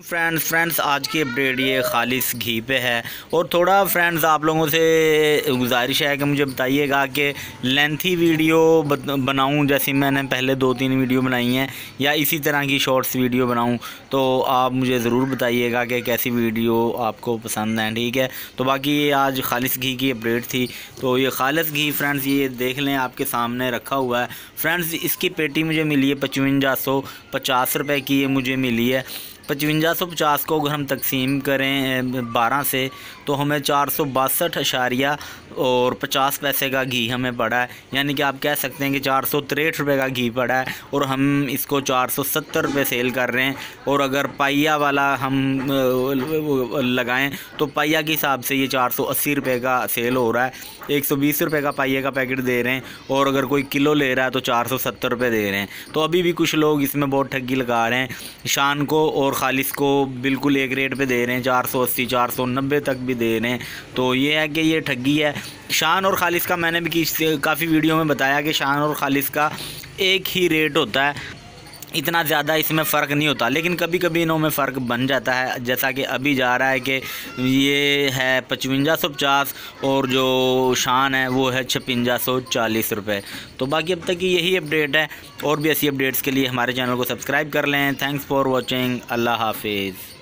Friends आज की update ये खालिस घी पे है। और थोड़ा फ्रेंड्स आप लोगों से गुजारिश है कि मुझे बताइएगा कि लेंथी वीडियो बनाऊं, जैसे मैंने पहले 2-3 वीडियो बनाई हैं, या इसी तरह की शॉर्ट्स वीडियो बनाऊं, तो आप मुझे ज़रूर बताइएगा कि कैसी वीडियो आपको पसंद है। ठीक है, तो बाकी ये आज खालिस घी की अपडेट थी। तो ये खालिस घी फ्रेंड्स ये देख लें, आपके सामने रखा हुआ है। फ्रेंड्स इसकी पेटी मुझे मिली है 5550 रुपये की, ये मुझे मिली है। 5550 को अगर हम तकसीम करें 12 से, तो हमें 462.50 और 50 पैसे का घी हमें पड़ा है। यानी कि आप कह सकते हैं कि 463 रुपये का घी पड़ा है, और हम इसको 470 रुपये सेल कर रहे हैं। और अगर पाइया वाला हम लगाएं तो पाइया के हिसाब से ये 480 रुपये का सेल हो रहा है। 120 रुपये का पाइया का पैकेट दे रहे हैं, और अगर कोई किलो ले रहा है तो 470 रुपये दे रहे हैं। तो अभी भी कुछ लोग इसमें बहुत ठगी लगा रहे हैं। शान को और खालिस को बिल्कुल एक रेट पे दे रहे हैं, 480 490 तक भी दे रहे हैं। तो ये है कि ये ठगी है। शान और खालिस का मैंने भी काफ़ी वीडियो में बताया कि शान और खालिस का एक ही रेट होता है, इतना ज़्यादा इसमें फ़र्क नहीं होता। लेकिन कभी कभी इनों में फ़र्क बन जाता है, जैसा कि अभी जा रहा है कि ये है 5550 और जो शान है वो है 5640 रुपये। तो बाकी अब तक की यही अपडेट है। और भी ऐसी अपडेट्स के लिए हमारे चैनल को सब्सक्राइब कर लें। Thanks for watching. अल्लाह हाफिज़।